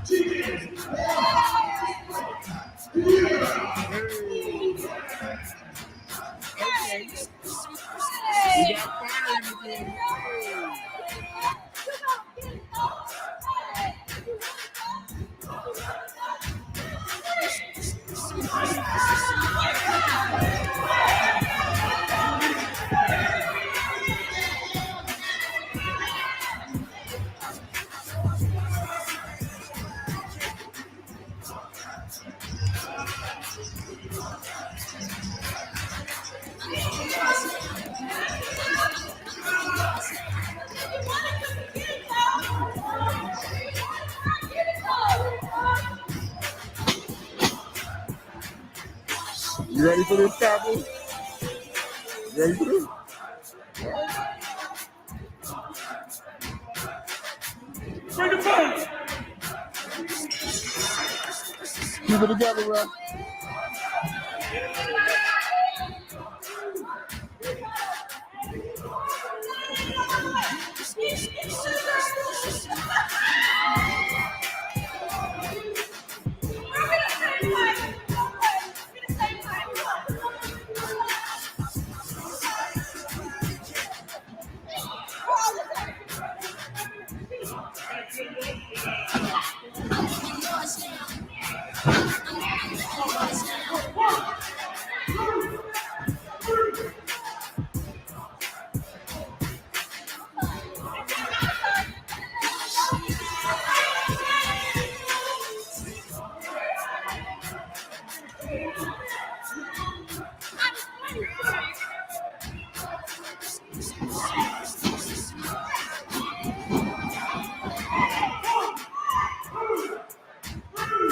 We got fire again. You ready for this, Cowboy? You ready for this? Bring it back! Keep it together, bro.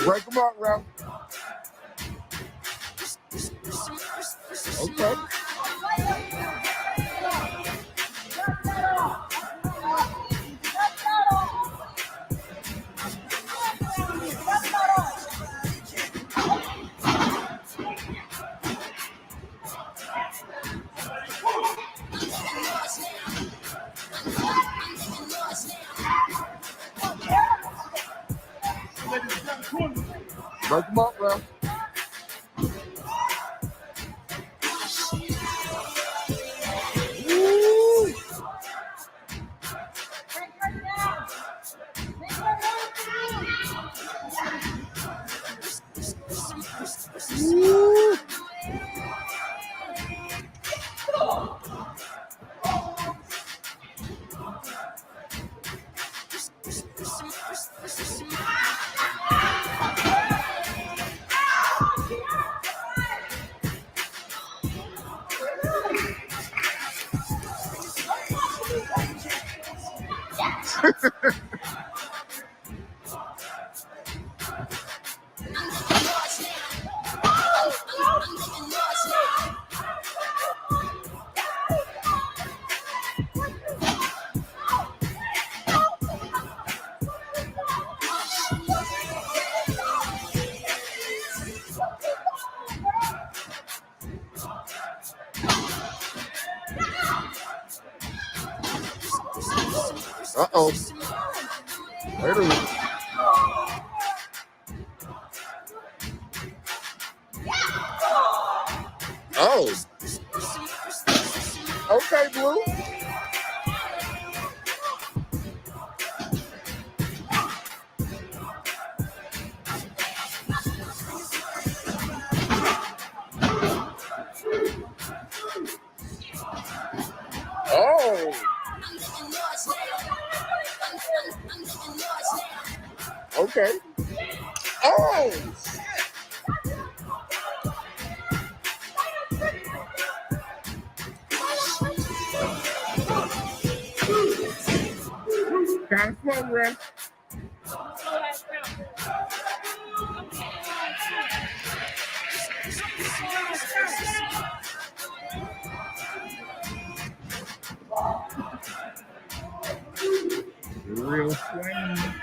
Break them up, Ralph. Okay. Break them up, Ralph. Uh-oh. Wait a minute. Oh. Okay, Blue. Oh. Okay. Oh. Kind of slow, Ray. Real flame.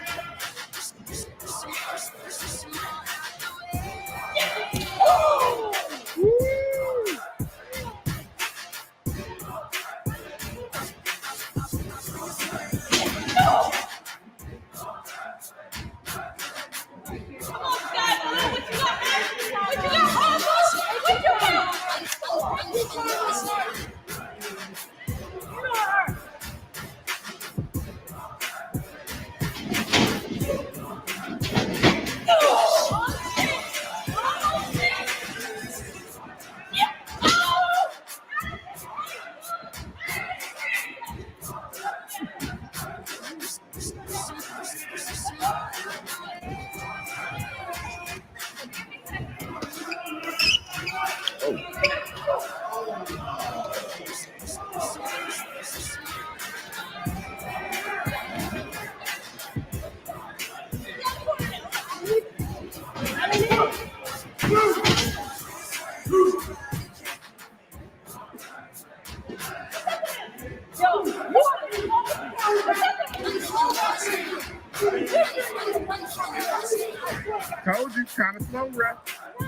Told you, kind of slow, ref.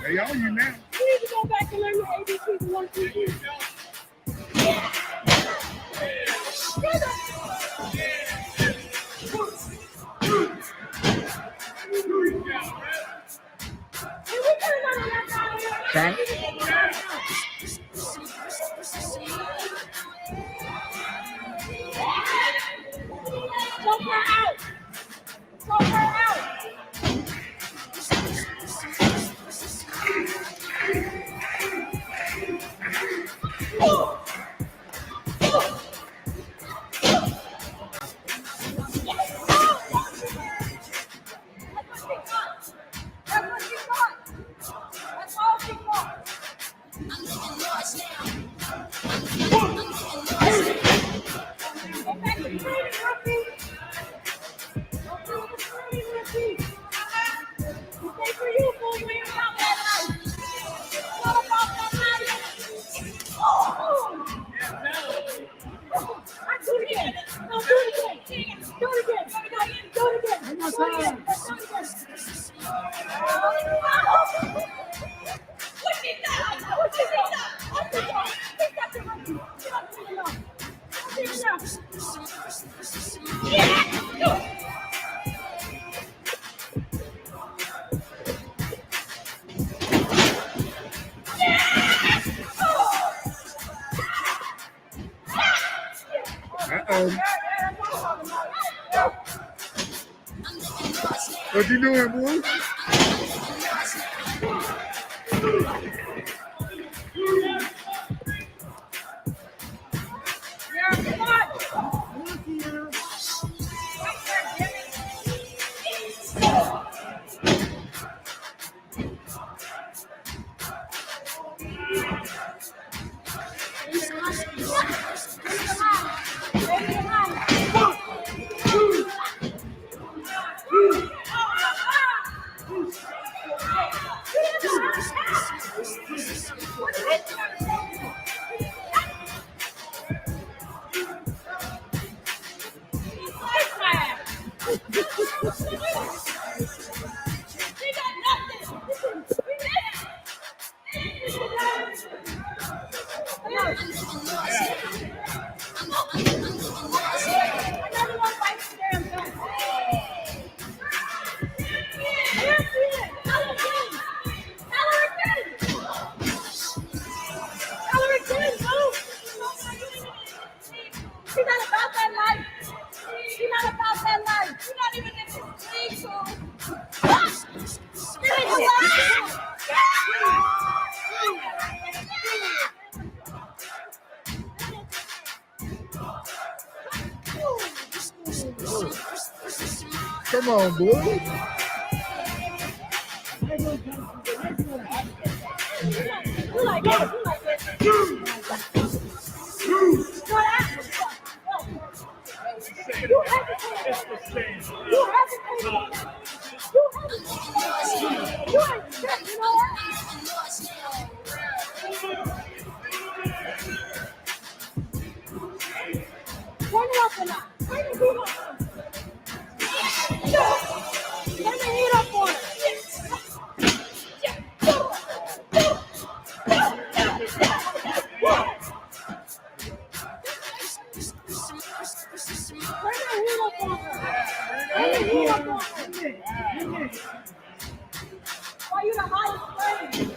They on you now. You need to go back and learn your ABCs and 1, 2, 3. Count. Go her out. Go her out. That's what she thought. That's all she thought. Okay, you're training, rookie. Don't do the training, rookie. You stay for you, fool. You ain't about that life. It's not about that life. Oh! I do it again. No, do it again. Do it again. Do it again. Do it again. Do it again. What she done? What she done? What she done? Pick up the monkey. Get up to the enough. Yeah! Go! Uh-oh. What you doing, boy? Yeah, come on. She's not about that life. She's not about that life. You're not even in this league, so. Come on, boy. You like that? You like that? You hesitated. You hesitated. You ain't shit, you know what? Turn it up a notch. Turn the heat up. Turn the heat up on it. Why you the highest grade?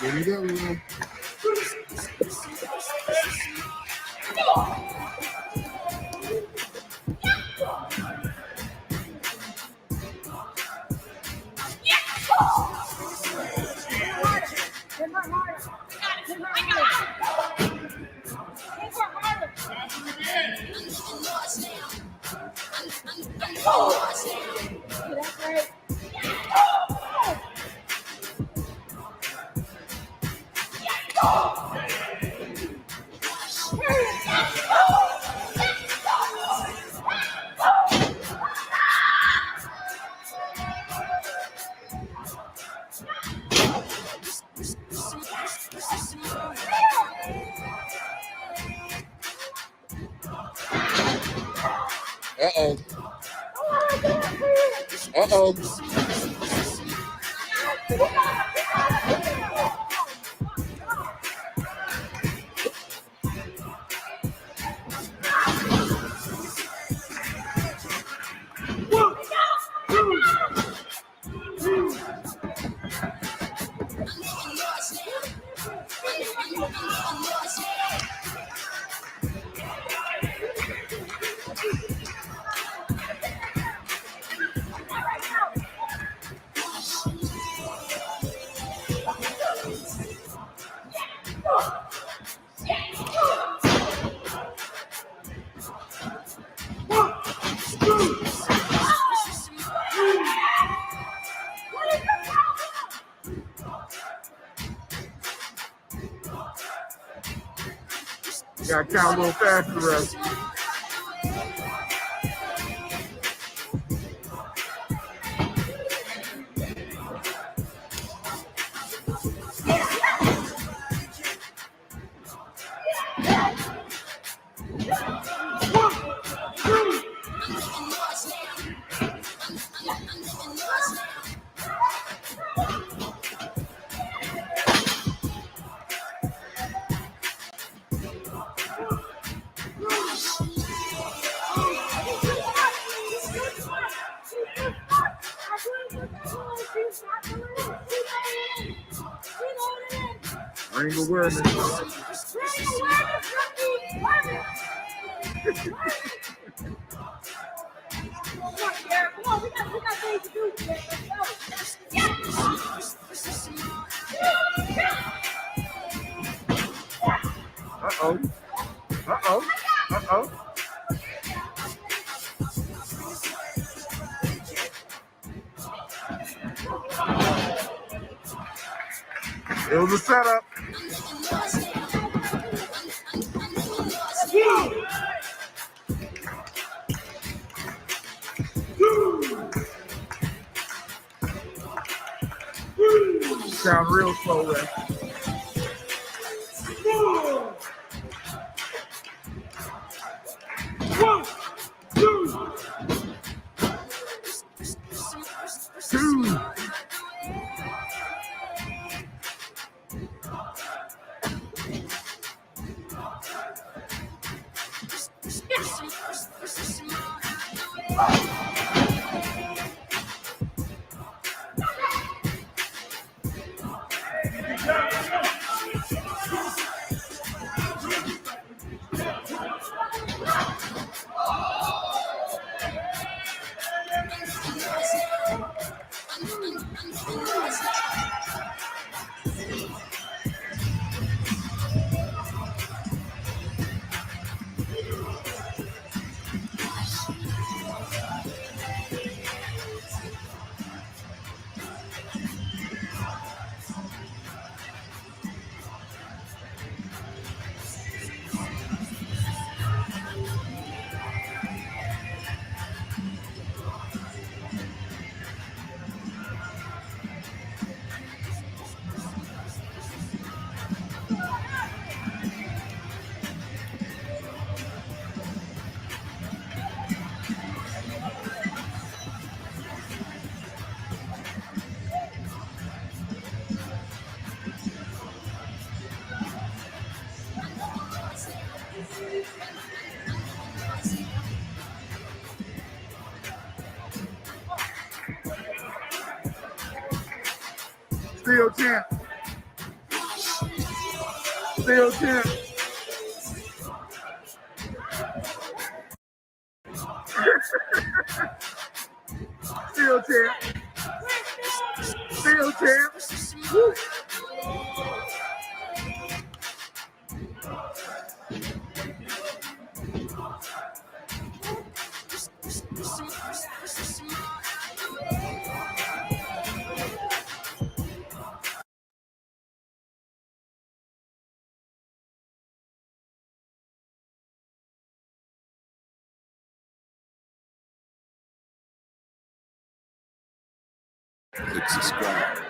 Here we go, man. Uh-oh. Uh-oh. You gotta count a little faster, Russ. Ring awareness. Uh-oh. Uh-oh. Uh-oh. It was a setup. Sound real slow there. Two. Still champ. Still champ. Still champ. Still champ. Woo. Click subscribe.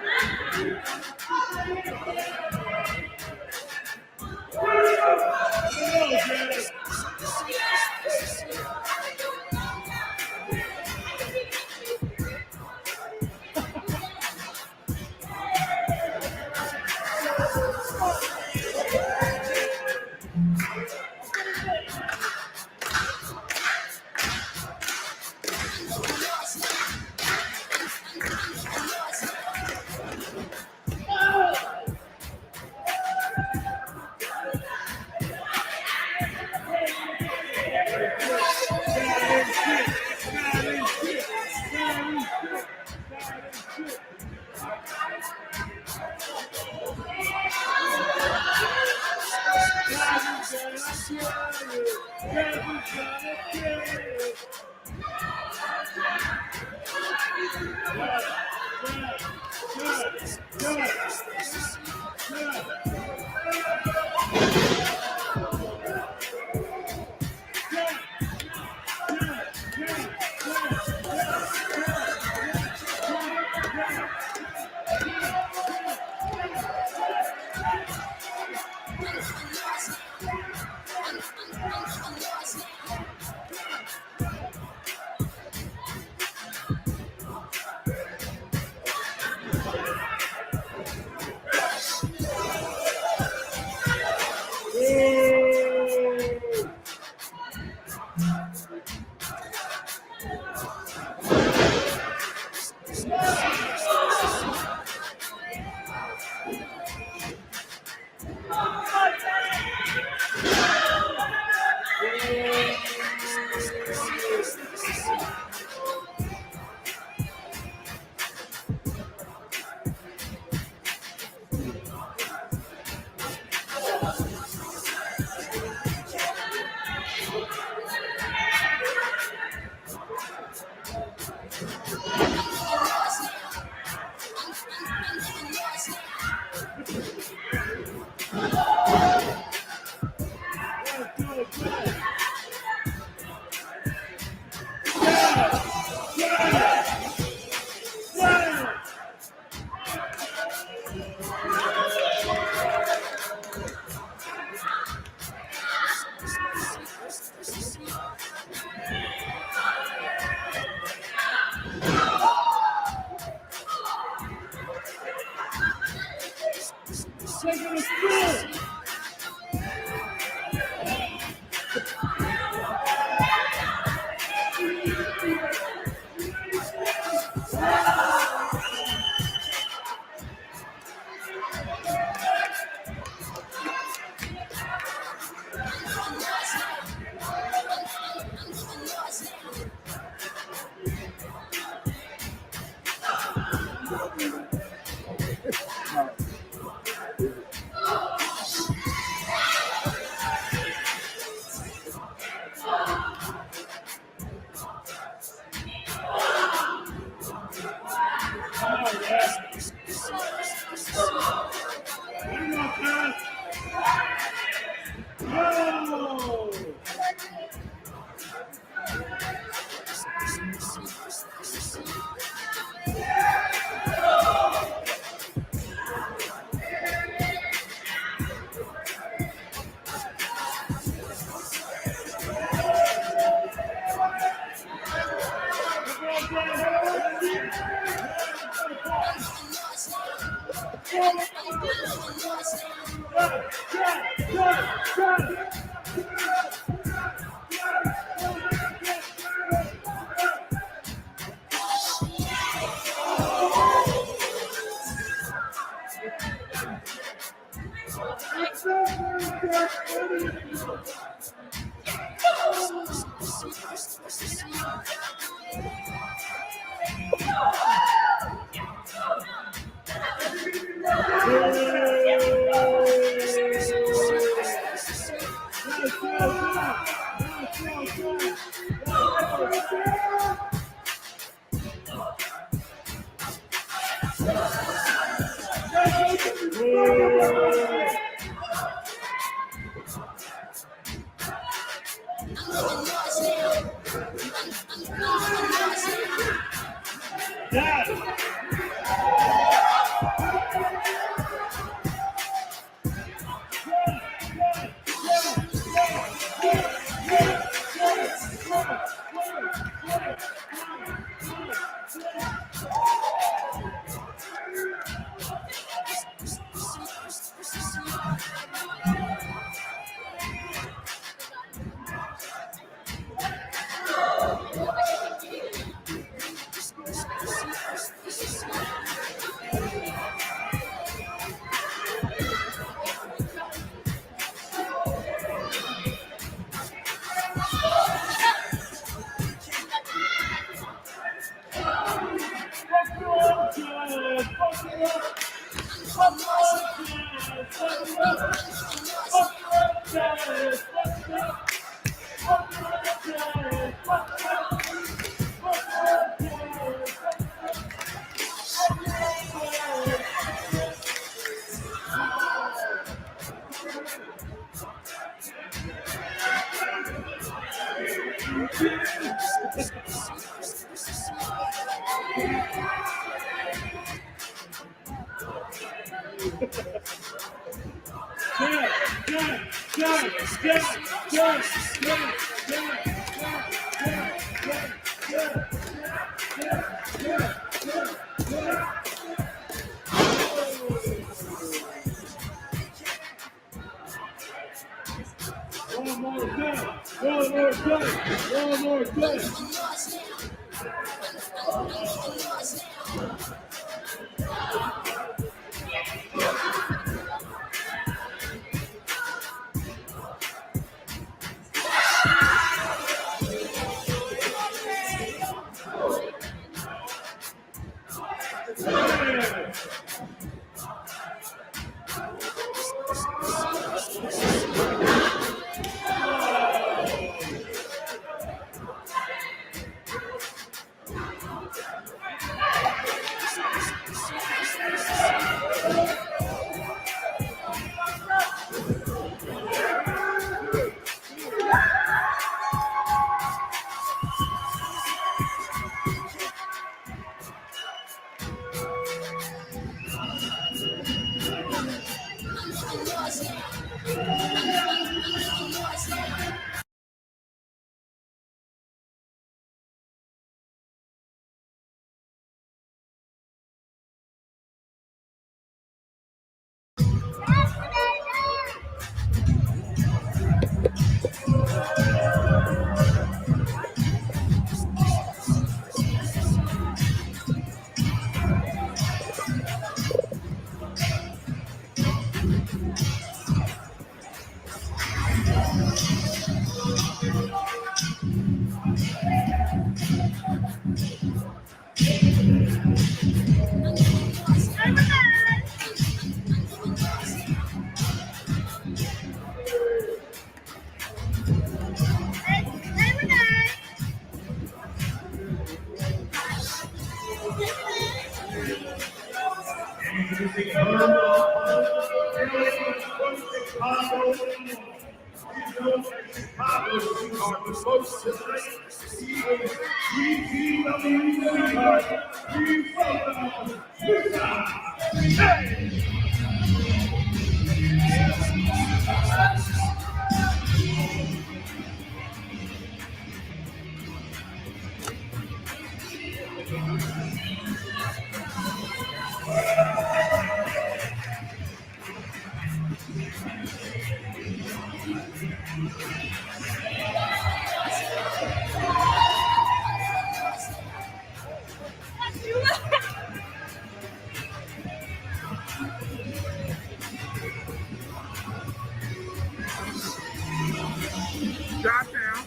Drop down.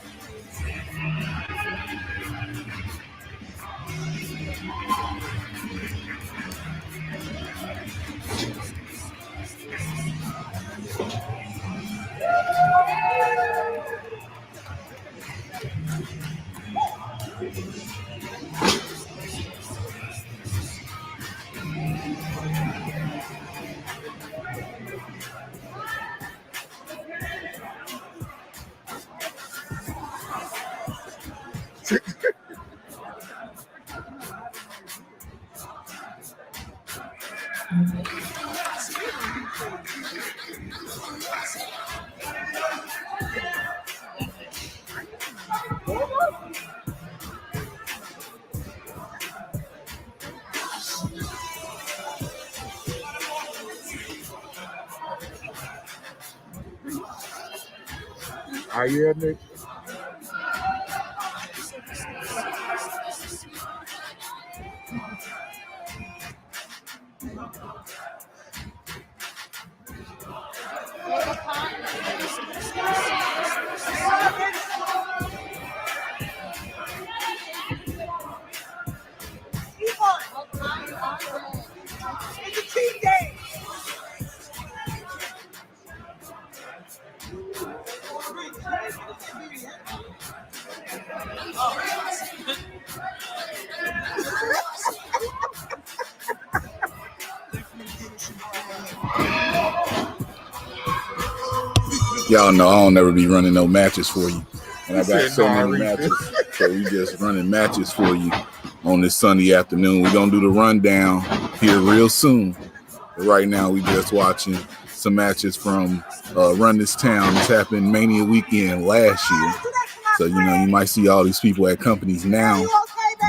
Are you at me? It's a cheat day. Y'all know I don't never be running no matches for you. And I got so many matches. So we just running matches for you on this Sunday afternoon. We're going to do the rundown here real soon. But right now, we just watching some matches from Run This Town. This happened Mania weekend last year. So, you know, you might see all these people at companies now.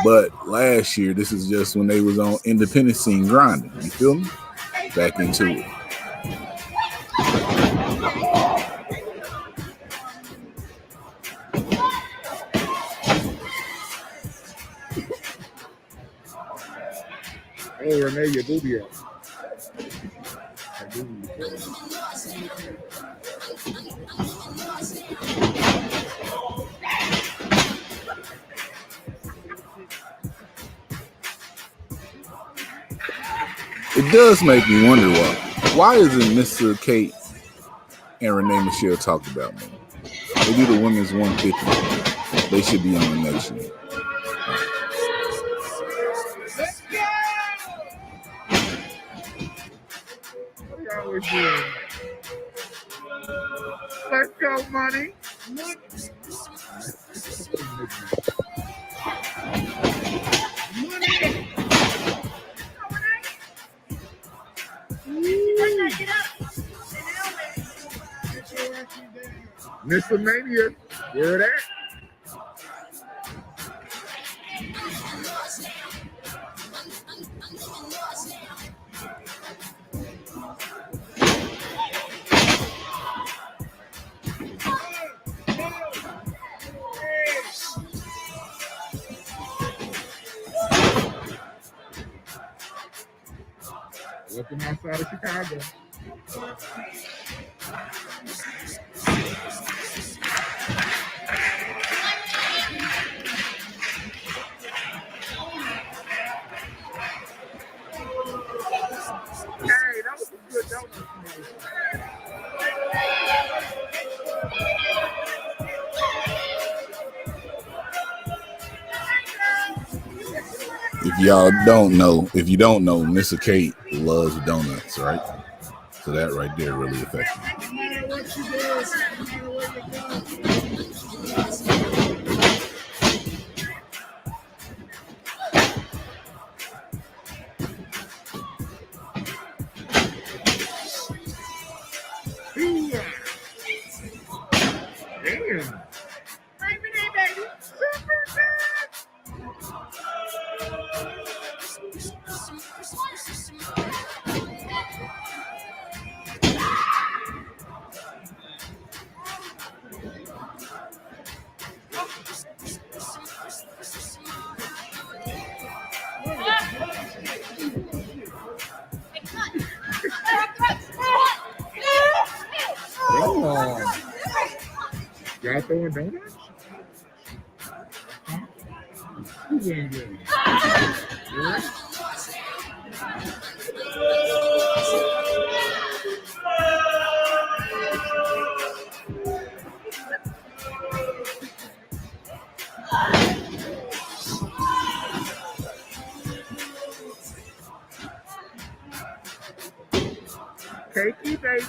But last year, this is just when they was on independent scene grinding. You feel me? Back into it. Oh, Renee, your booty up. It does make me wonder why isn't Mr. Kate and Renee Michelle talked about more? They do the women's 150. They should be on the next year. Let's go! What y'all was doing? Let's go, money. Mr. Mania, where that? Looking outside of Chicago. Hey, that was a good donut. If you don't know, Mr. Kate loves donuts, right? So that right there really affects me. Yeah. Damn. Bring me in, baby. Super good. Y'all throwing donuts? Huh? Who's in there? Yeah? Cakey, baby.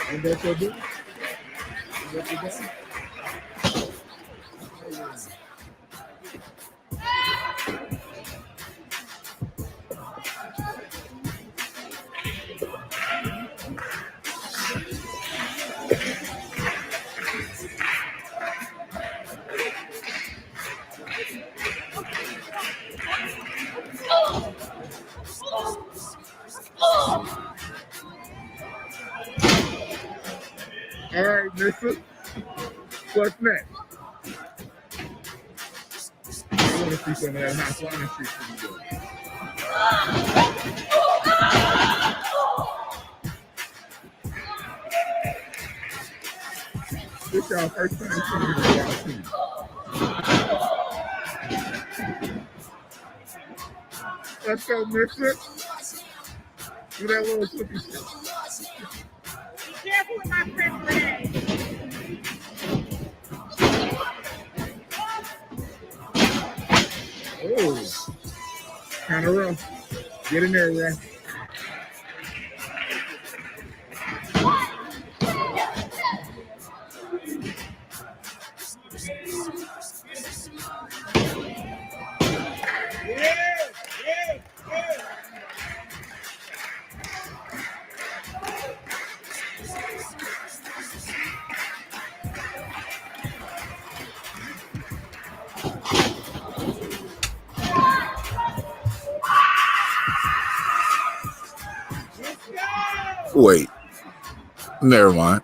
And that's what do? What you got? All right, mister. What's next? I want to see some of that hot flying shit for you guys. This y'all first time seeing it, y'all seen it. Let's go, mister. Do that little flippy shit. Be careful with my friend Renee. Oh, kind of rough. Get in there, Ray. Wait, never mind.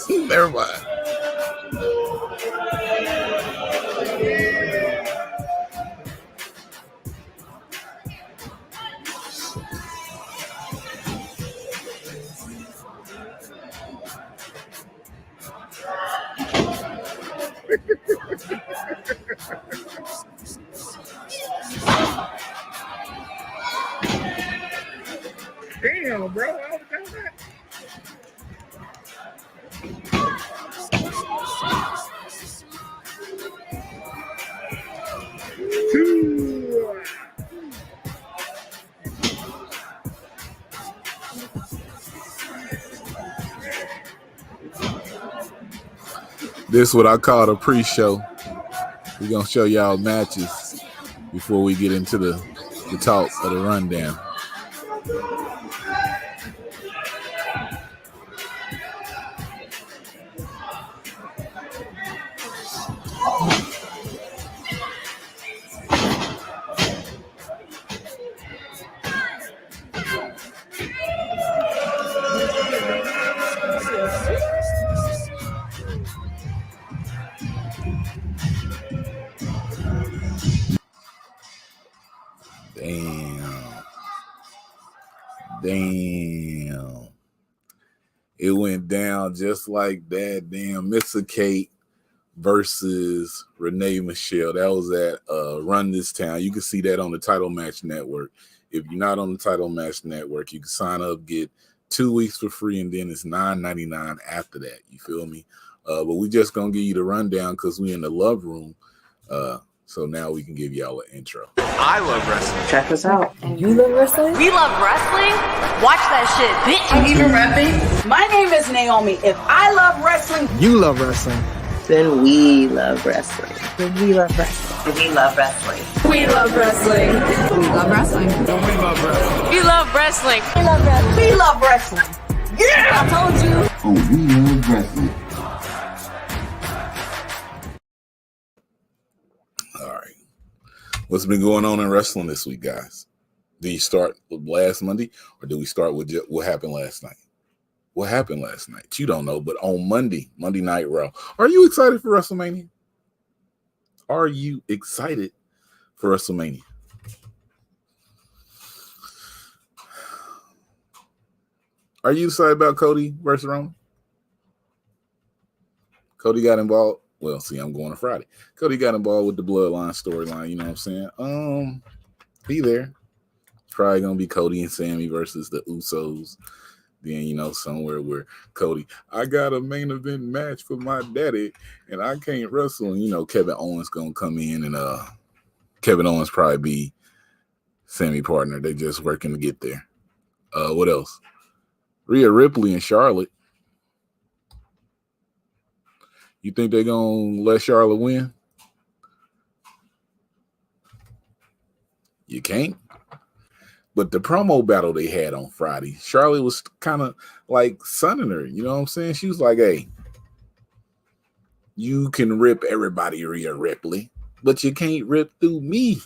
Never mind. Damn, bro. I was down that. Two. This is what I call the pre-show. We're going to show y'all matches before we get into the talk of the rundown. Damn. It went down just like that. Damn. Mr. Kate versus Renee Michelle. That was at Run This Town. You can see that on the Title Match Network. If you're not on the Title Match Network, you can sign up, get 2 weeks for free, and then it's $9.99 after that. You feel me? But we just going to give you the rundown because we in the Luv Room. So now we can give y'all an intro. I love wrestling. Check us out. And you love wrestling? We love wrestling? Watch that shit, bitch. I'm even repping. My name is Naomi. If I love wrestling, You love wrestling. then we love wrestling. Then we love wrestling. We love wrestling. We love wrestling. We love wrestling. We love wrestling. We love wrestling. We love wrestling. We love wrestling. I told you. Oh, we love wrestling. All right. What's been going on in wrestling this week, guys? Do you start with last Monday or do we start with what happened last night? What happened last night? You don't know, but on Monday Night Raw. Are you excited for WrestleMania? Are you excited for WrestleMania? Are you excited about Cody versus Roman? Cody got involved. Well, see, I'm going to Friday. Cody got involved with the Bloodline storyline. You know what I'm saying? Be there. It's probably gonna be Cody and Sammy versus the Usos. Then, you know, somewhere where Cody, I got a main event match for my daddy, and I can't wrestle. And, you know, Kevin Owens gonna come in, and Kevin Owens probably be Sammy partner. They just working to get there. What else? Rhea Ripley and Charlotte. You think they're gonna let Charlotte win? You can't. But the promo battle they had on Friday, Charlotte was kind of like sunning her. You know what I'm saying? She was like, hey, you can rip everybody, Rhea Ripley, but you can't rip through me.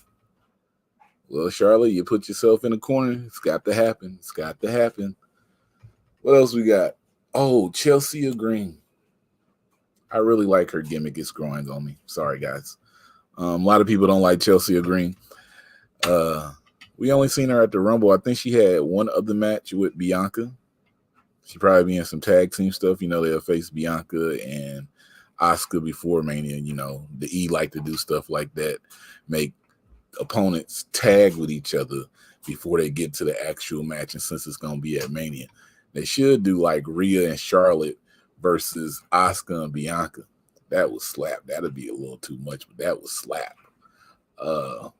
Well, Charlotte, you put yourself in a corner. It's got to happen. It's got to happen. What else we got? Oh, Chelsea Green. I really like her gimmick. It's growing on me. Sorry, guys. A lot of people don't like Chelsea Green. We only seen her at the Rumble. I think she had one other match with Bianca. She probably be in some tag team stuff. You know, they'll face Bianca and Asuka before Mania. You know, the E like to do stuff like that, make opponents tag with each other before they get to the actual match. And since it's going to be at Mania, they should do like Rhea and Charlotte versus Asuka and Bianca. That would slap. That'd be a little too much, but that would slap. What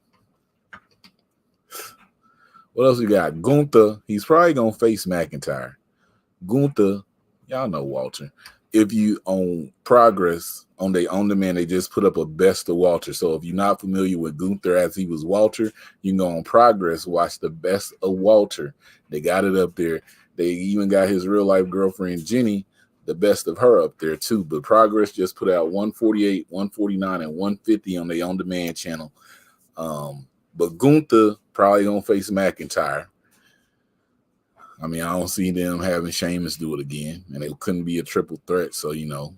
else we got? Gunther. He's probably going to face McIntyre. Gunther, y'all know Walter. If you on Progress on their on demand, they just put up a best of Walter. So if you're not familiar with Gunther as he was Walter, you can go on Progress, watch the best of Walter. They got it up there. They even got his real life girlfriend Jenny, the best of her up there too. But Progress just put out 148, 149, and 150 on their on demand channel. But Gunther probably gonna face McIntyre. I mean, I don't see them having Sheamus do it again, and it couldn't be a triple threat. So, you know,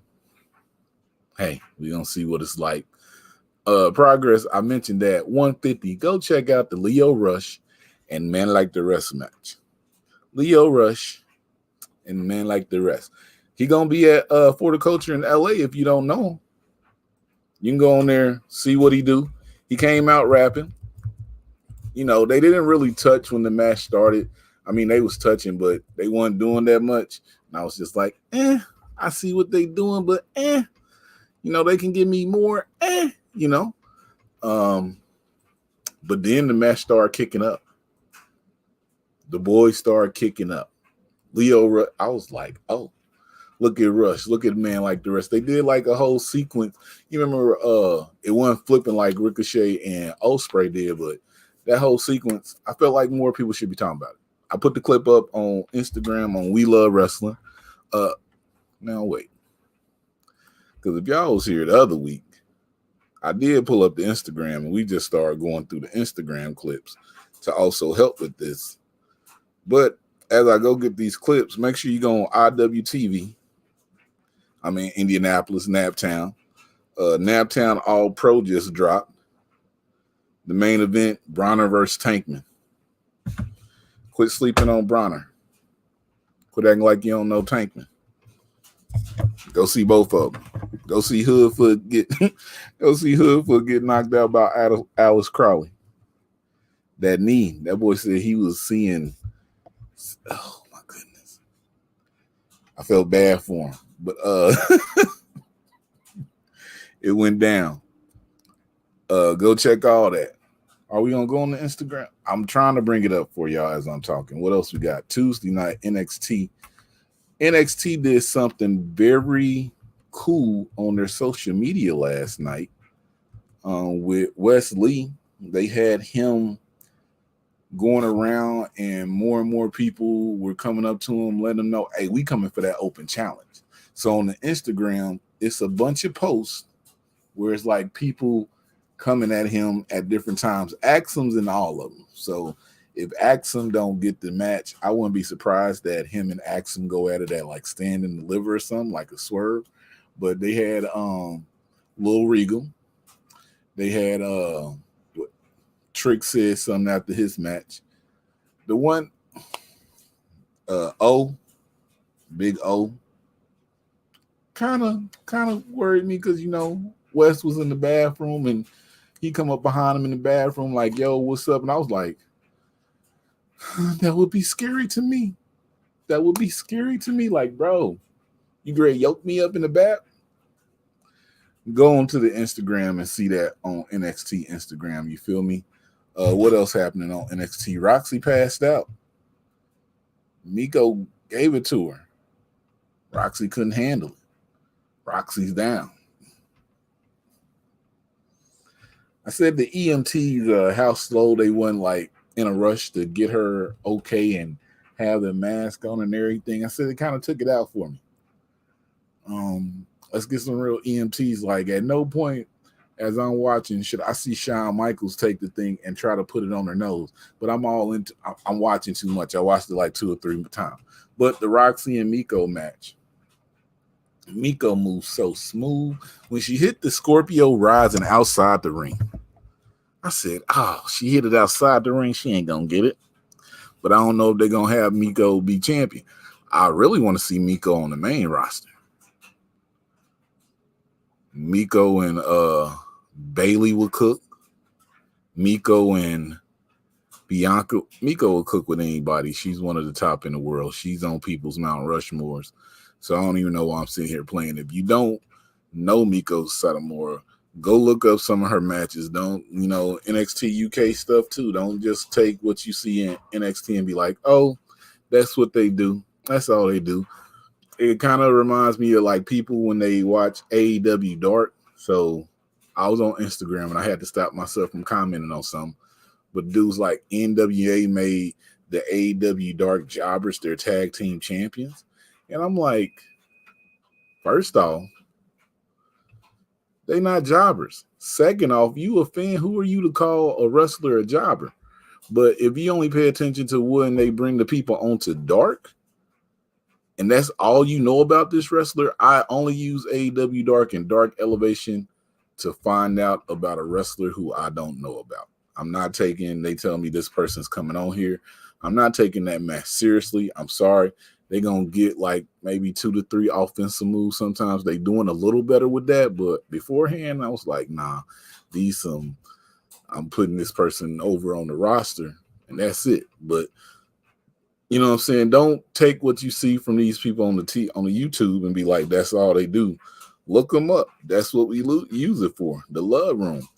hey, we're going to see what it's like. Progress, I mentioned that 150. Go check out the Leo Rush and Man Like the Rest match. Leo Rush and Man Like the Rest. He going to be at For the Culture in LA if you don't know him. You can go on there, see what he do. He came out rapping. You know, they didn't really touch when the match started. I mean, they was touching, but they weren't doing that much. And I was just like, I see what they doing, but you know, they can give me more, you know. But then the match started kicking up. The boys started kicking up. Leo, I was like, oh, look at Rush. Look at Man Like the Rest. They did like a whole sequence. You remember it wasn't flipping like Ricochet and Ospreay did, but that whole sequence, I felt like more people should be talking about it. I put the clip up on Instagram on We Love Wrestling. Now wait. Because if y'all was here the other week, I did pull up the Instagram and we just started going through the Instagram clips to also help with this. But as I go get these clips, make sure you go on IWTV. I mean, Indianapolis, Naptown. Naptown All Pro just dropped. The main event, Bronner versus Tankman. Quit sleeping on Bronner. Quit acting like you don't know Tankman. Go see both of them. Go see Hoodfoot get knocked out by Alice Crowley. That knee. That boy said he was seeing. Oh my goodness. I felt bad for him. But it went down. Go check all that. Are we gonna go on the Instagram? I'm trying to bring it up for y'all as I'm talking. What else we got? Tuesday night NXT. NXT did something very cool on their social media last night with Wes Lee. They had him going around, and more people were coming up to him, letting them know, hey, we coming for that open challenge. So on the Instagram, it's a bunch of posts where it's like people coming at him at different times. Axum's in all of them. So if Axum don't get the match, I wouldn't be surprised that him and Axum go at it at like Stand and Deliver or something, like a swerve. But they had Lil Regal. They had Trick said something after his match. The one Big O kind of worried me because, you know, Wes was in the bathroom and he come up behind him in the bathroom like, yo, what's up? And I was like, that would be scary to me. That would be scary to me. Like, bro, you ready to yoke me up in the back? Go on to the Instagram and see that on NXT Instagram. You feel me? What else happening on NXT? Roxy passed out. Miko gave it to her. Roxy couldn't handle it. Roxy's down. I said the EMTs, how slow they went, like in a rush to get her okay and have the mask on and everything. I said it kind of took it out for me. Let's get some real EMTs. Like at no point as I'm watching should I see Shawn Michaels take the thing and try to put it on her nose. But I'm watching too much. I watched it like 2 or 3 times. But the Roxy and Miko match. Miko moves so smooth. When she hit the Scorpio rising outside the ring, I said, oh, she hit it outside the ring. She ain't going to get it. But I don't know if they're going to have Miko be champion. I really want to see Miko on the main roster. Miko and Bailey will cook. Miko and Bianca. Miko will cook with anybody. She's one of the top in the world. She's on people's Mount Rushmores. So I don't even know why I'm sitting here playing. If you don't know Miko Satomura, go look up some of her matches. Don't, NXT UK stuff too. Don't just take what you see in NXT and be like, oh, that's what they do. That's all they do. It kind of reminds me of like people when they watch AEW Dark. So I was on Instagram and I had to stop myself from commenting on something. But dudes like NWA made the AEW Dark Jobbers their tag team champions. And I'm like, first off, they not jobbers. Second off, you a fan. Who are you to call a wrestler a jobber? But if you only pay attention to when they bring the people onto Dark, and that's all you know about this wrestler, I only use AEW Dark and Dark Elevation to find out about a wrestler who I don't know about. I'm not taking, they tell me this person's coming on here. I'm not taking that match seriously. I'm sorry. They're going to get like maybe 2 to 3 offensive moves. Sometimes they doing a little better with that. But beforehand, I was like, nah, I'm putting this person over on the roster and that's it. But you know what I'm saying? Don't take what you see from these people on the YouTube and be like, that's all they do. Look them up. That's what we use it for. The Luv Room.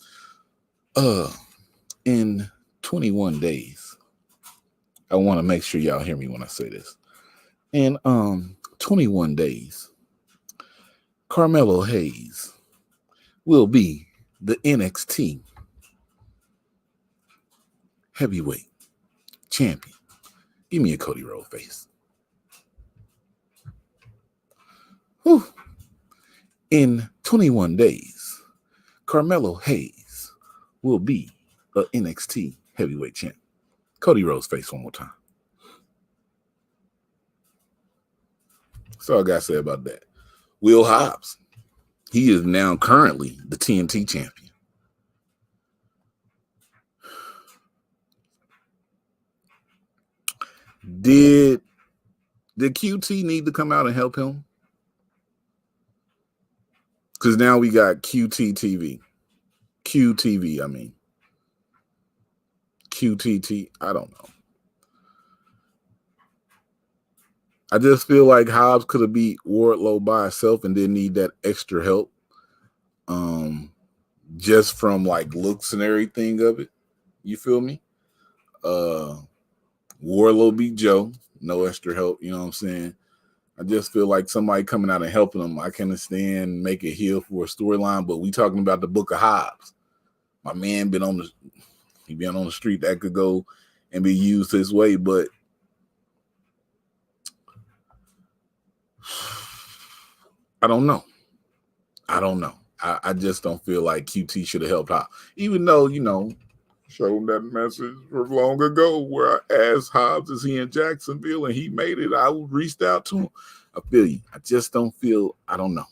In 21 days, I want to make sure y'all hear me when I say this. In 21 days, Carmelo Hayes will be the NXT heavyweight champion. Give me a Cody Rhodes face. Whew. In 21 days, Carmelo Hayes will be the NXT heavyweight champ. Cody Rhodes face one more time. That's all I got to say about that. Will Hobbs, he is now currently the TNT champion. Did QT need to come out and help him? Because now we got QTTV. QTV, I mean. QTT, I don't know. I just feel like Hobbs could have beat Wardlow by himself and didn't need that extra help. Just from like looks and everything of it. You feel me? Wardlow beat Joe. No extra help, you know what I'm saying? I just feel like somebody coming out and helping them. I can understand make a heel for a storyline, but we talking about the Book of Hobbs. My man been on the street that could go and be used this way, but I don't know. I just don't feel like QT should have helped Hobbs, even though, showed that message from long ago where I asked Hobbs, is he in Jacksonville? And he made it. I reached out to him. I feel you. I just don't feel, I don't know.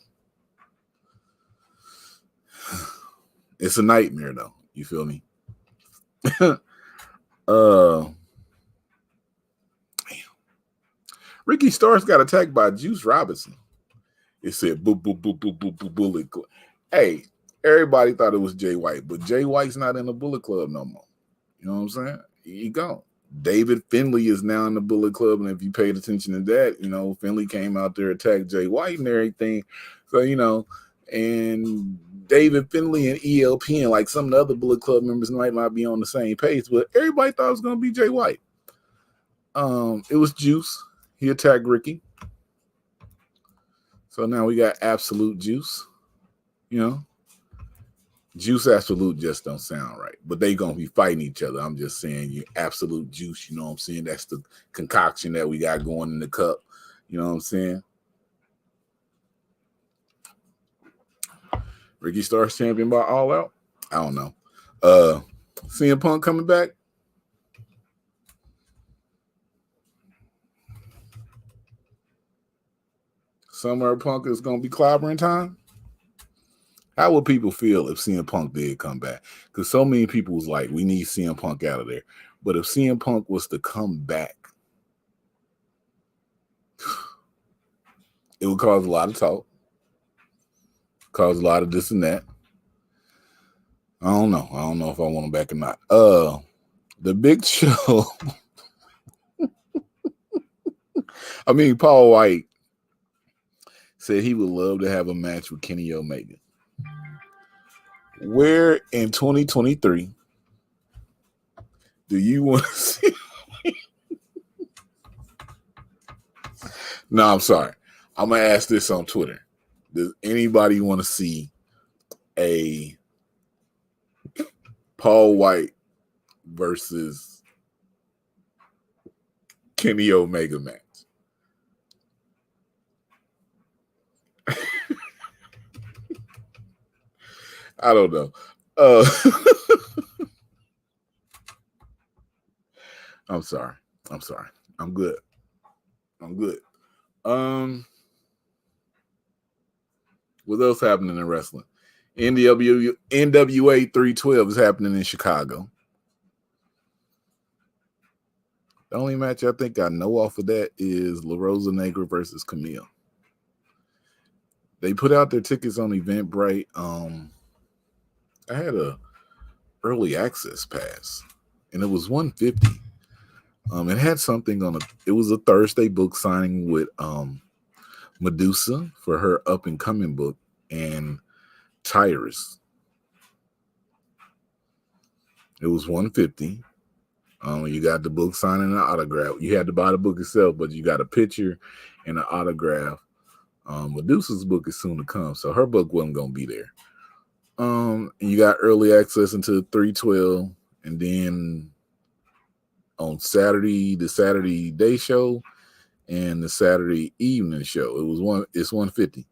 It's a nightmare though. You feel me? Ricky Starks got attacked by Juice Robinson. It said Bullet Club. Hey, everybody thought it was Jay White, but Jay White's not in the Bullet Club no more. You know what I'm saying? He gone. David Finlay is now in the Bullet Club, and if you paid attention to that, Finlay came out there, attacked Jay White and everything. So, and David Finlay and ELP and like some of the other Bullet Club members might not be on the same page, but everybody thought it was going to be Jay White. It was Juice. He attacked Ricky. So now we got Absolute Juice. Juice Absolute just don't sound right. But they going to be fighting each other. I'm just saying you Absolute Juice, you know what I'm saying? That's the concoction that we got going in the cup. You know what I'm saying? Ricky Starks champion by All Out? I don't know. CM Punk coming back? Summer Punk is going to be clobbering time? How would people feel if CM Punk did come back? Because so many people was like, we need CM Punk out of there. But if CM Punk was to come back, it would cause a lot of talk, cause a lot of this and that. I don't know. I don't know if I want him back or not. The Big Show. I mean, Paul White said he would love to have a match with Kenny Omega. Where in 2023 do you want to see? No, I'm sorry. I'm going to ask this on Twitter. Does anybody want to see a Paul White versus Kenny Omega match? I don't know. I'm sorry. I'm good. What else happening in wrestling? NWA 312 is happening in Chicago. The only match I think I know off of that is La Rosa Negra versus Camille. They put out their tickets on Eventbrite. I had a early access pass, and it was $150. It had something on it. It was a Thursday book signing with Medusa for her up and coming book and Tyrus. It was $150. You got the book signing and an autograph. You had to buy the book itself, but you got a picture and an autograph. Medusa's book is soon to come, so her book wasn't gonna be there. And you got early access into 312, and then on Saturday, the Saturday day show and the Saturday evening show. It's $150.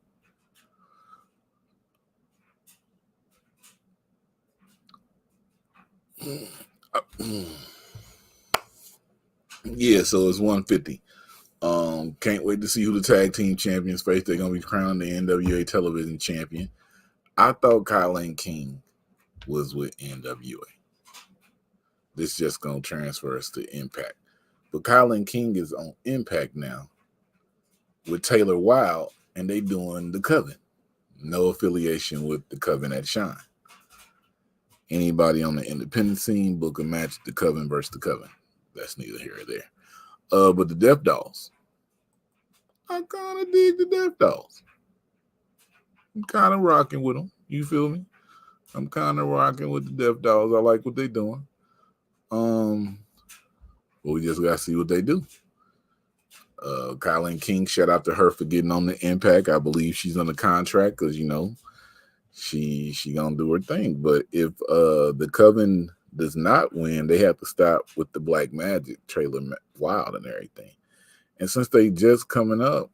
Yeah, so it's $150. Can't wait to see who the tag team champions face. They're gonna be crowning the NWA television champion. I thought Kylan King was with NWA. This just gonna transfer us to Impact. But Kylan King is on Impact now with Taylor Wilde, and they doing the Coven. No affiliation with the Coven at Shine. Anybody on the independent scene, book a match, the Coven versus the Coven. That's neither here or there. But the Death Dolls. I kind of dig the Death Dolls. I'm kind of rocking with them. You feel me? I'm kind of rocking with the Death Dolls. I like what they're doing. But we just got to see what they do. Kylan King, shout out to her for getting on the Impact. I believe she's on the contract because, you know, she gonna do her thing. But if the Coven does not win, they have to stop with the Black Magic, Taylor Wilde and everything. And since they just coming up,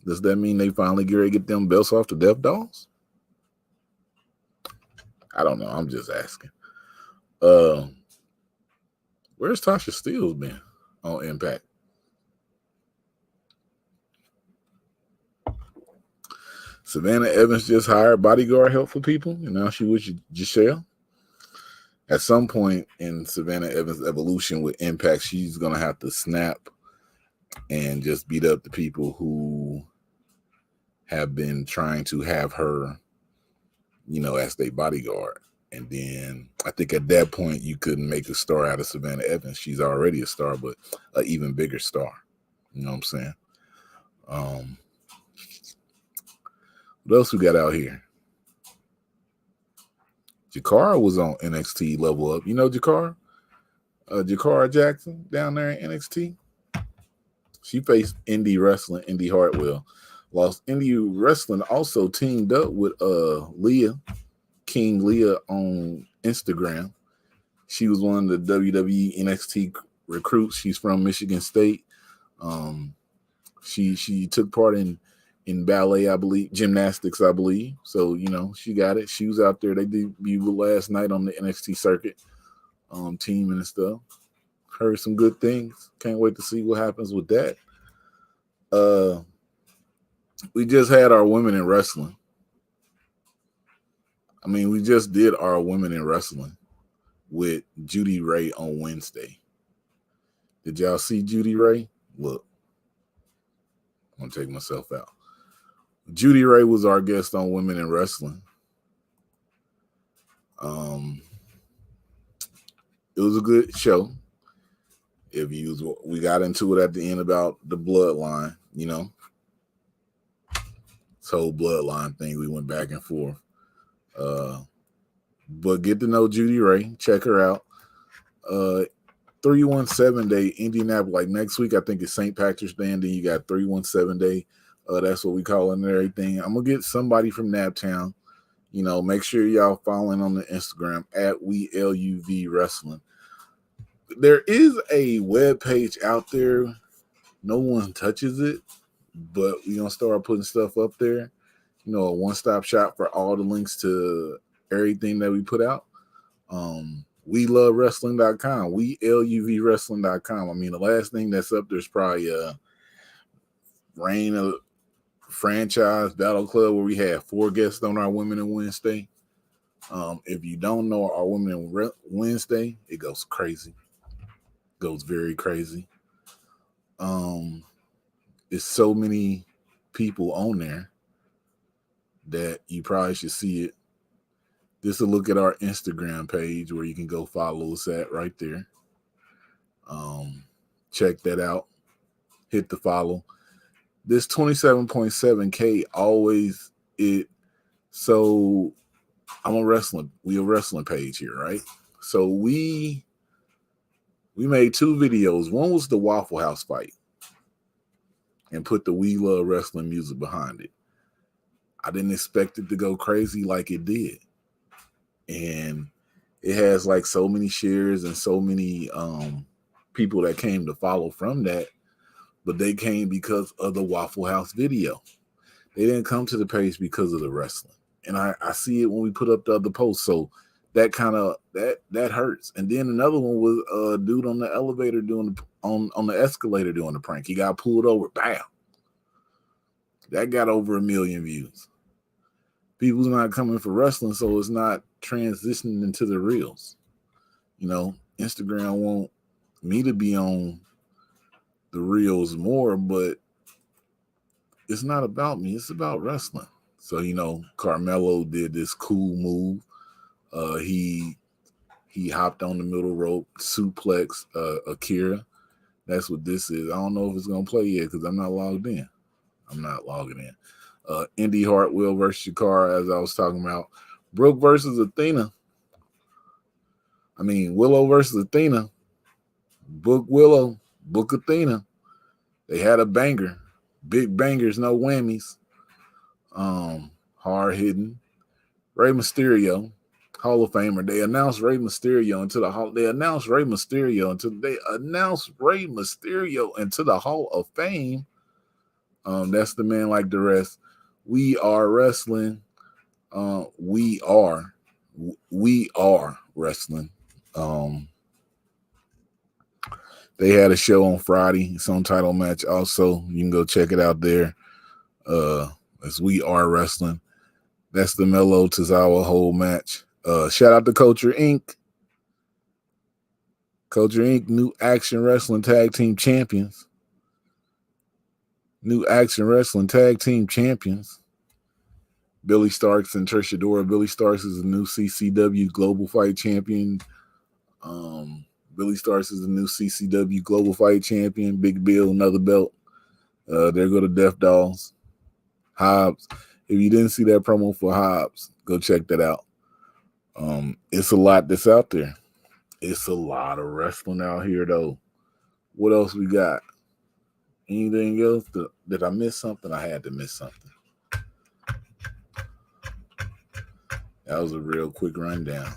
does that mean they finally get them belts off the Death Dolls? I don't know. I'm just asking. Where's Tasha Steelz been on Impact? Savannah Evans just hired bodyguard help for people, and now she with Giselle. At some point in Savannah Evans' evolution with Impact, she's going to have to snap and just beat up the people who have been trying to have her, you know, as their bodyguard. And then I think at that point, you couldn't make a star out of Savannah Evans. She's already a star, but an even bigger star. You know what I'm saying? What else we got out here? Jakara was on NXT Level Up. You know Jakara? Jakara Jackson down there in NXT. She faced Indie Wrestling, Indie Hartwell. Lost Indie Wrestling also teamed up with King Leah on Instagram. She was one of the WWE NXT recruits. She's from Michigan State. She took part in ballet, I believe, gymnastics, I believe. So, you know, she got it. She was out there. They debuted last night on the NXT circuit, team and stuff. Heard some good things. Can't wait to see what happens with that. We just had our women in wrestling. I mean, we just did our women in wrestling with Judy Ray on Wednesday. Did y'all see Judy Ray? Look, I'm going to take myself out. Judy Ray was our guest on Women in Wrestling. It was a good show. We got into it at the end about the bloodline, you know. This whole bloodline thing, we went back and forth. But get to know Judy Ray. Check her out. 317 Day, Indianapolis. Like next week, I think it's St. Patrick's Day, and then you got 317 Day. That's what we call it and everything. I'm going to get somebody from Naptown. You know, make sure y'all following on the Instagram at WLUV Wrestling. There is a web page out there. No one touches it, but we're going to start putting stuff up there. You know, a one-stop shop for all the links to everything that we put out. WeLoveWrestling.com, WeLUVWrestling.com. I mean, the last thing that's up there is probably Reign of Franchise Battle Club, where we had 4 guests on our Women in Wednesday. If you don't know our Women in Wednesday, it goes crazy. Goes very crazy. It's so many people on there that you probably should see it. Just a look at our Instagram page where you can go follow us at right there. Check that out. Hit the follow. This 27.7K always it. So we a wrestling page here, right? So we made 2 videos. One was the Waffle House fight and put the We Love Wrestling music behind it. I didn't expect it to go crazy like it did. And it has like so many shares and so many people that came to follow from that, but they came because of the Waffle House video. They didn't come to the page because of the wrestling. And I see it when we put up the other posts. So that kind of that hurts. And then another one was a dude on the elevator on the escalator doing the prank. He got pulled over. Bam. That got over 1 million views. People's not coming for wrestling, so it's not transitioning into the reels. You know, Instagram want me to be on the reels more, but it's not about me. It's about wrestling. So, you know, Carmelo did this cool move. He hopped on the middle rope, suplex Akira. That's what this is. I don't know if it's going to play yet because I'm not logged in. I'm not logging in. Indy Hartwell versus Shakara, as I was talking about. Brooke versus Athena. I mean, Willow versus Athena. Book Willow, book Athena. They had a banger. Big bangers, no whammies. Hard hitting. Rey Mysterio, Hall of Famer. They announced Rey Mysterio into the Hall. They announced Rey Mysterio into the Hall of Fame. That's the man like the rest. We are wrestling. We are wrestling. They had a show on Friday. It's on Title Match. Also, you can go check it out there. As We Are Wrestling. That's the Melo Tozawa whole match. Shout out to Culture Inc. Culture Inc. New Action Wrestling Tag Team Champions. New Action Wrestling Tag Team Champions. Billy Starks and Trish Adora. Billy Starks is the new CCW Global Fight Champion. Billy Starks is the new CCW Global Fight Champion. Big Bill, another belt. There go the Death Dolls. Hobbs. If you didn't see that promo for Hobbs, go check that out. It's a lot that's out there. It's a lot of wrestling out here, though. What else we got? Anything else? Did I miss something? I had to miss something. That was a real quick rundown.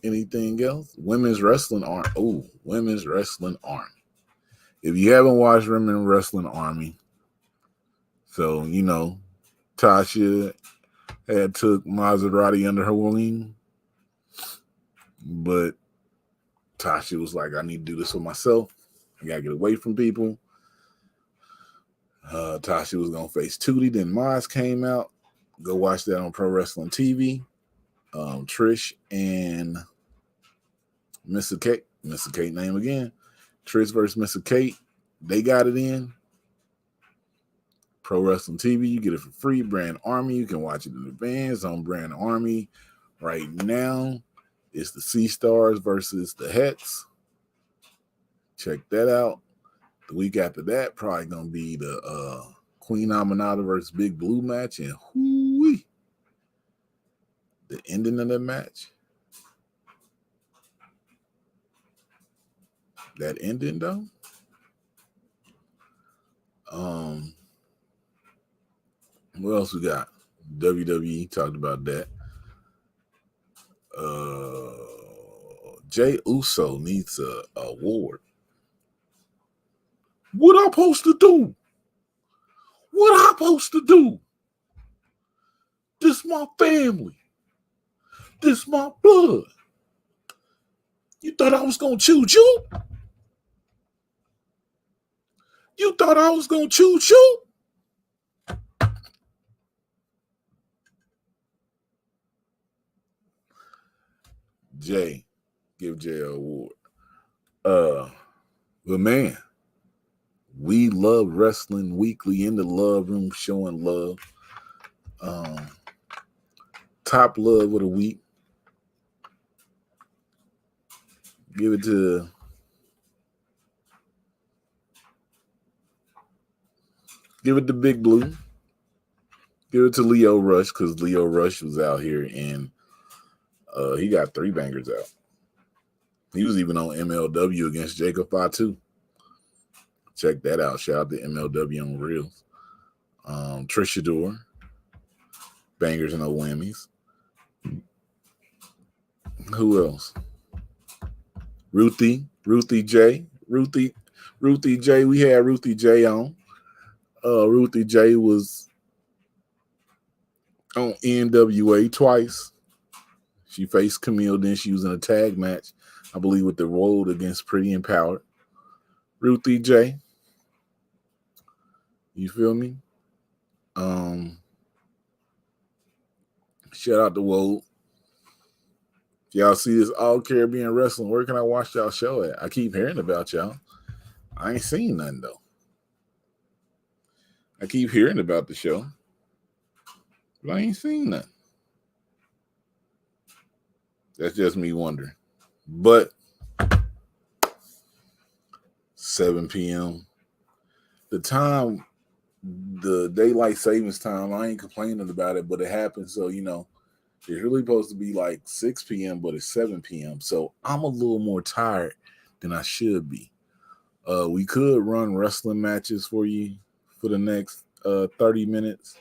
Anything else? Women's Wrestling Army. Oh, Women's Wrestling Army. If you haven't watched Women's Wrestling Army, so, you know, Tasha had took Maserati under her wing, but Tasha was like, I need to do this for myself. I got to get away from people. Tasha was gonna face Tootie. Then Maz came out. Go watch that on Pro Wrestling TV. Trish and Mr. Kate. Mr. Kate name again. Trish versus Mr. Kate. They got it in. Pro Wrestling TV. You get it for free. Brand Army. You can watch it in advance on Brand Army. Right now, it's the Sea Stars versus the Hex. Check that out. The week after that, probably gonna be the Queen Aminata versus Big Blue match, and hoo-wee, the ending of that match. That ending though. What else we got? WWE talked about that. Jay Uso needs a award. What I supposed to do? What I supposed to do? This my family. This my blood. You thought I was gonna choose you? You thought I was gonna choose you? Jay, give Jay an award. But man, we love Wrestling Weekly in the Love Room, showing love. Top love of the week. Give it to Big Blue. Give it to Leo Rush, because Leo Rush was out here and he got 3 bangers out. He was even on MLW against Jacob Fatu. Check that out. Shout out to MLW on Reels. Trisha Dore. Bangers and no whammies. Who else? Ruthie J. Ruthie J. We had Ruthie J on. Ruthie J was on NWA twice. She faced Camille, then she was in a tag match, I believe, with the Road against Pretty Empowered. Ruthie J. You feel me? Shout out to Wold. Y'all see this All Caribbean Wrestling. Where can I watch y'all show at? I keep hearing about y'all. I ain't seen nothing though. I keep hearing about the show, but I ain't seen nothing. That's just me wondering. But 7 p.m. The time, the daylight savings time, I ain't complaining about it, but it happened. So, you know, it's really supposed to be like 6 p.m., but it's 7 p.m. So I'm a little more tired than I should be. We could run wrestling matches for you for the next 30 minutes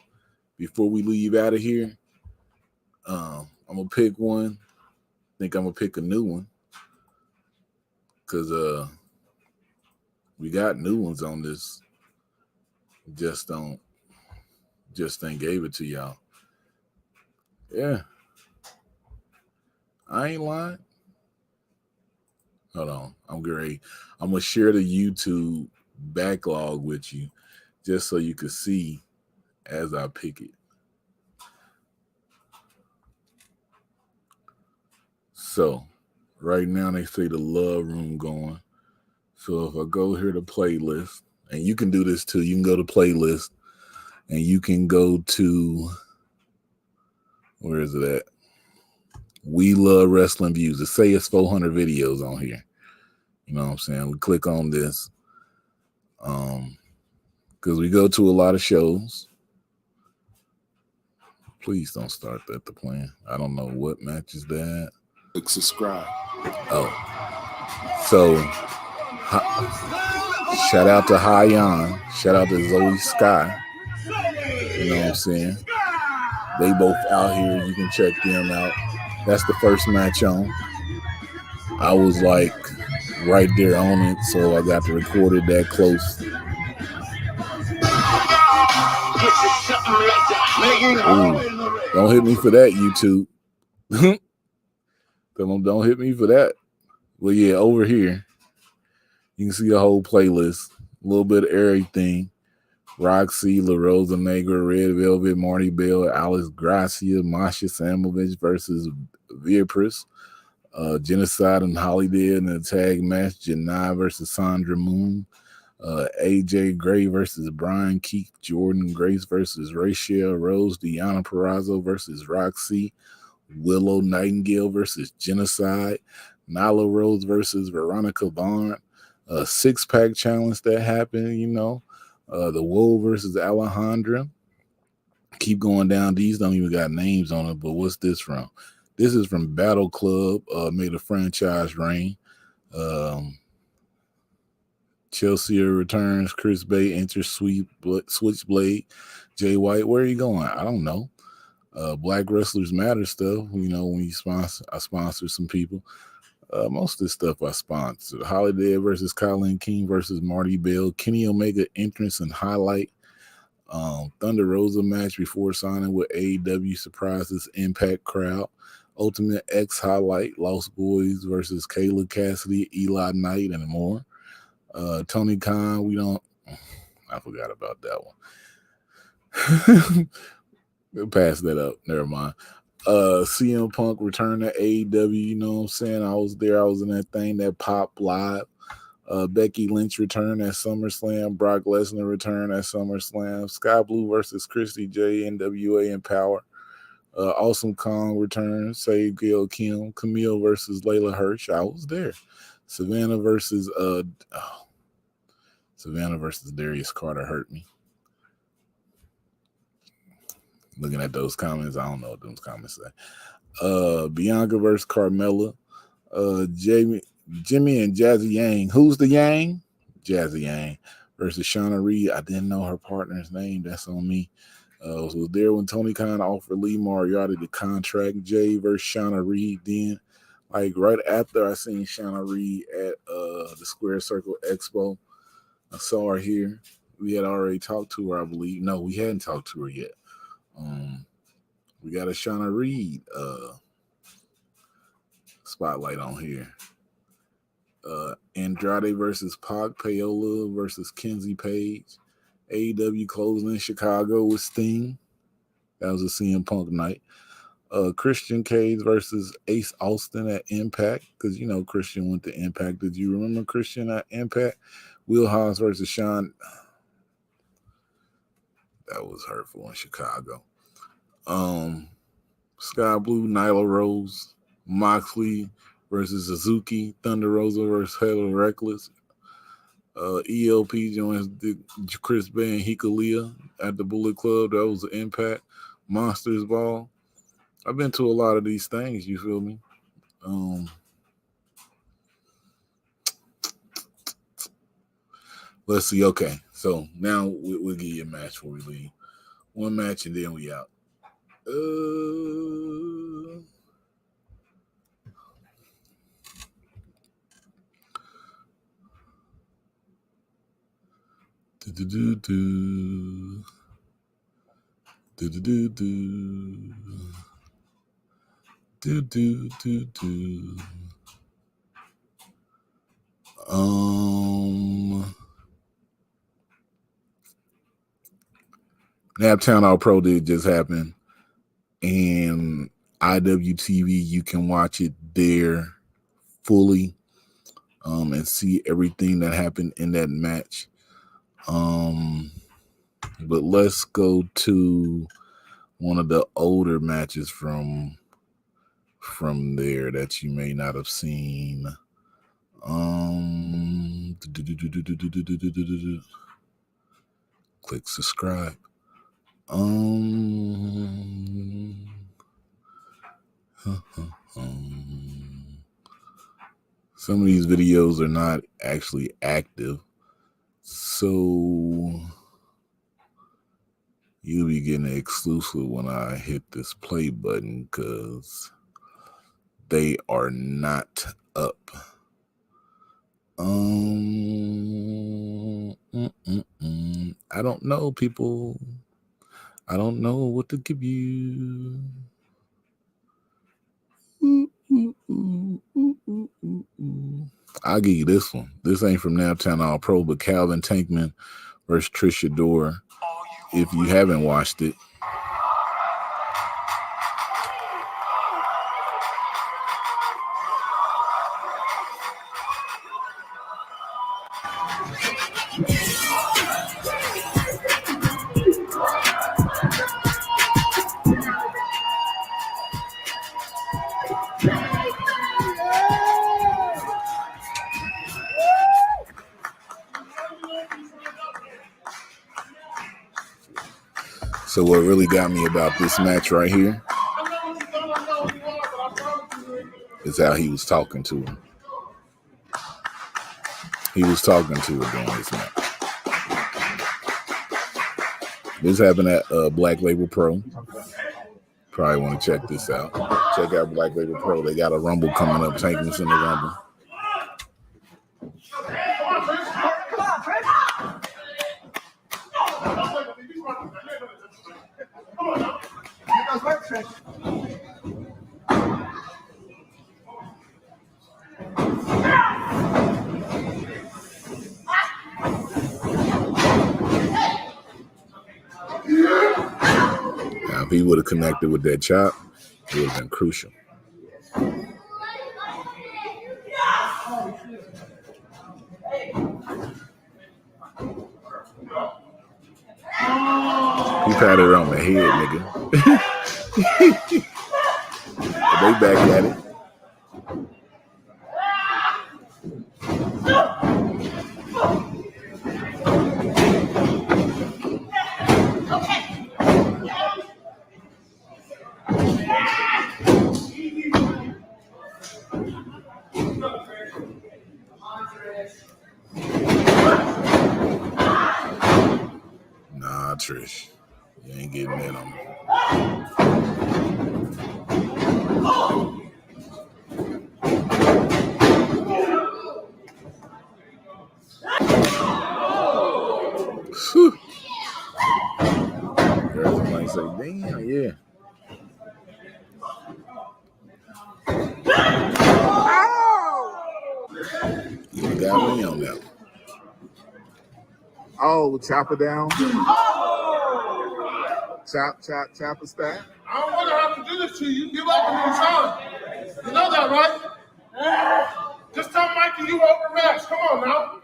before we leave out of here. I'm going to pick one. I think I'm going to pick a new one because we got new ones on this. Just ain't gave it to y'all. Yeah. I ain't lying. Hold on. I'm great. I'm going to share the YouTube backlog with you just so you can see as I pick it. So, right now they say the Love Room going. So if I go here to playlist, and you can do this too. You can go to playlist and you can go to, where is it at? We Love Wrestling Views. It say it's 400 videos on here. You know what I'm saying? We click on this because we go to a lot of shows. Please don't start that to plan. I don't know what match is that. Click subscribe. Oh. So, shout out to Hyan. Shout out to Zoe Sky. You know what I'm saying? They both out here. You can check them out. That's the first match on. I was like right there on it, so I got to record it that close. Ooh, don't hit me for that, YouTube. Don't hit me for that. Well, yeah, over here, you can see a whole playlist, a little bit of everything. Roxy, La Rosa Negra, Red Velvet, Marty Bell, Alice Gracia, Masha Samovich versus Beatrice. Genocide and Holiday in a tag match. Janai versus Sandra Moon. AJ Gray versus Brian Keith. Jordan Grace versus Rachel Rose. Deanna Perrazzo versus Roxy. Willow Nightingale versus Genocide. Nyla Rose versus Veronica Vaughn. A 6-pack challenge that happened, the Woe versus Alejandra. Keep going down. These don't even got names on it, but what's this from? This is from Battle Club, made a franchise reign. Chelsea returns. Chris Bay enters Switchblade. Jay White, where are you going? I don't know. Black Wrestlers Matter stuff. When you I sponsor some people. Most of this stuff I sponsor. Holiday versus Colin King versus Marty Bell. Kenny Omega entrance and highlight. Thunder Rosa match before signing with AEW surprises Impact crowd. Ultimate X highlight. Lost Boys versus Kayla Cassidy, Eli Knight, and more. Tony Khan, I forgot about that one. Pass that up. Never mind. CM Punk returned to AEW, you know what I'm saying? I was there. I was in that thing that popped live. Becky Lynch returned at SummerSlam. Brock Lesnar returned at SummerSlam. Sky Blue versus Christy J, NWA Empower. Awesome Kong returns. Save Gail Kim. Camille versus Layla Hirsch. I was there. Savannah versus Darius Carter hurt me. Looking at those comments, I don't know what those comments say. Bianca versus Carmella. Jimmy and Jazzy Yang. Who's the Yang? Jazzy Yang versus Shauna Reed. I didn't know her partner's name. That's on me. Was there when Tony Khan offered Lee Moriarty the contract. Jay versus Shauna Reed. Then, right after I seen Shauna Reed at the Square Circle Expo, I saw her here. We had already talked to her, I believe. No, we hadn't talked to her yet. We got a Shauna Reed spotlight on here. Andrade versus Pac, Paola versus Kenzie Page. AEW closing in Chicago with Sting. That was a CM Punk night. Christian Cage versus Ace Austin at Impact, because Christian went to Impact. Did you remember Christian at Impact? Will Hobbs versus Sean. That was hurtful in Chicago. Sky Blue, Nyla Rose, Moxley versus Suzuki, Thunder Rosa versus Heather Reckless. ELP joins Chris Bay and Hikalia at the Bullet Club. That was an Impact. Monsters Ball. I've been to a lot of these things, you feel me? Let's see. Okay, so now we'll give you a match before we leave. One match and then we out. Naptown All Pro did just happen, and IWTV, you can watch it there fully and see everything that happened in that match. But let's go to one of the older matches from there that you may not have seen. Click subscribe. Some of these videos are not actually active, so you'll be getting an exclusive when I hit this play button because they are not up. I don't know, people. I don't know what to give you. I'll give you this one. This ain't from Naptown All Pro, but Calvin Tankman versus Trish Adora. if you haven't watched it. So what really got me about this match right here is how he was talking to him. He was talking to her during this match. This happened at Black Label Pro. Probably want to check this out. Check out Black Label Pro. They got a Rumble coming up. Tankman's in the Rumble. Now, if he would have connected with that chop, it would have been crucial. He patted her on the head, nigga. They back at it. Nah, Trish. You ain't getting that on me. Girls might say, damn, yeah. You got me on that one. Oh, chop her down. Chop her stack. I don't want to have to do this to you. Give up on your time. You know that, right? Just tell Mikey you overmatched. Come on now.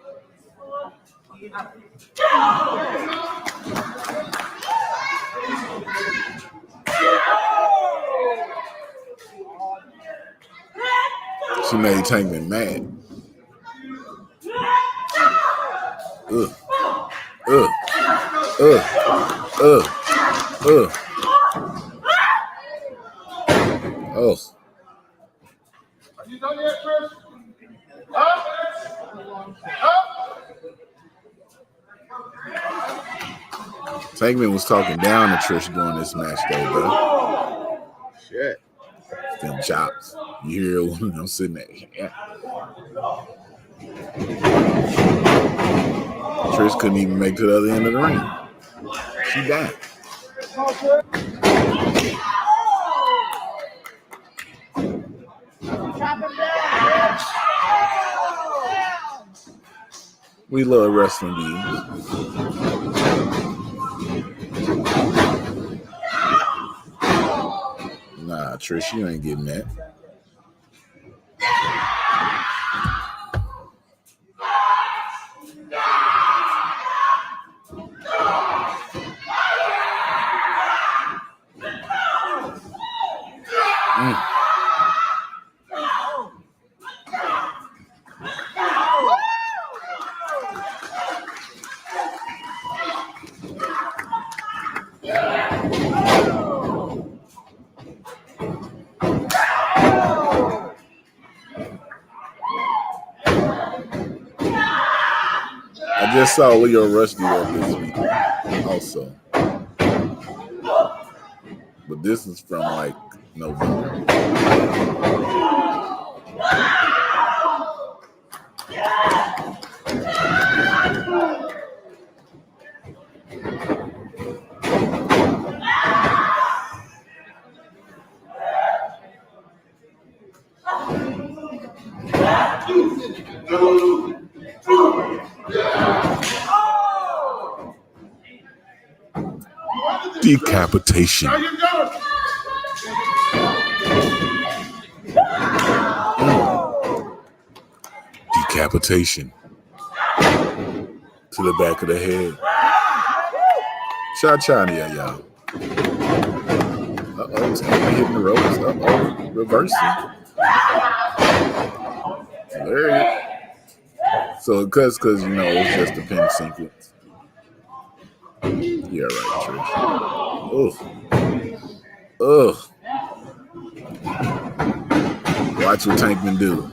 She made Tankman mad. Oh. Are you done yet, Chris? Huh? Tankman was talking down to Trish during this match, though, bro. Shit. Them chops. You hear it when I'm sitting there. Yeah. Trish couldn't even make it to the other end of the ring. She died. We love wrestling games. Nah, Trish, you ain't getting that. I just saw Leo Rush do that this week also. But this is from like November. Decapitation. How you doing? Decapitation. To the back of the head. Cha-cha, yeah, y'all. Uh-oh, Tampa hitting the ropes. Uh-oh, reversing. Hilarious. So, because you know, it's just a pin sequence. Yeah, right, Trish. Ugh. Watch what Tankman do.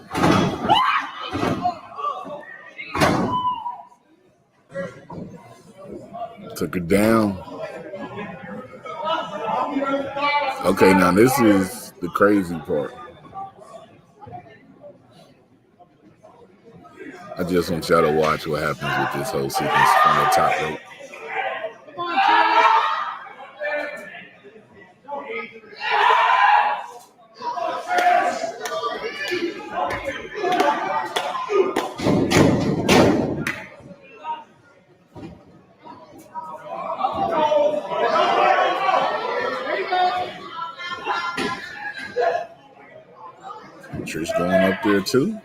Took her down. Okay, now this is the crazy part. I just want y'all to watch what happens with this whole sequence from the top rope. Trish going up there too.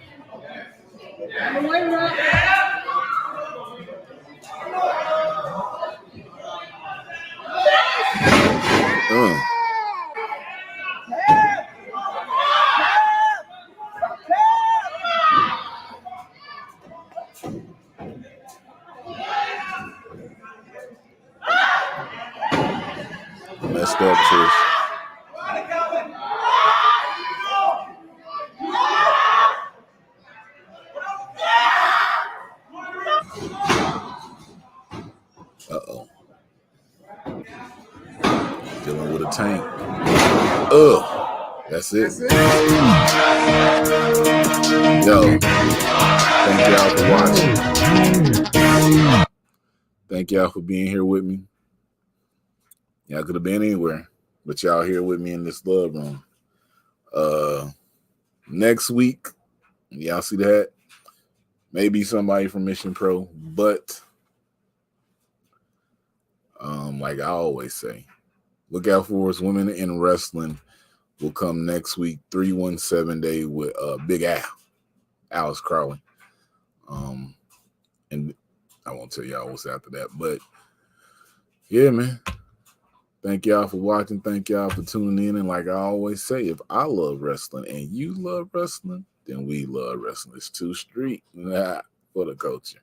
Messed up, Trish. Uh-oh. Dealing with a tank. That's it. Yo, thank y'all for watching. Thank y'all for being here with me. Y'all could have been anywhere, but y'all here with me in this Love Room. Next week, y'all see that? Maybe somebody from Mission Pro, but like I always say, look out for us. Women in Wrestling will come next week, 317 Day with Big Alice Crowley. And I won't tell y'all what's after that, but yeah, man. Thank y'all for watching. Thank y'all for tuning in. And like I always say, if I love wrestling and you love wrestling, then we love wrestling. It's 2 Street for the culture.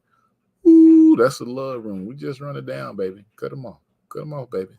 Ooh, that's a Love Room. We just run it down, baby. Cut them off. Cut them off, baby.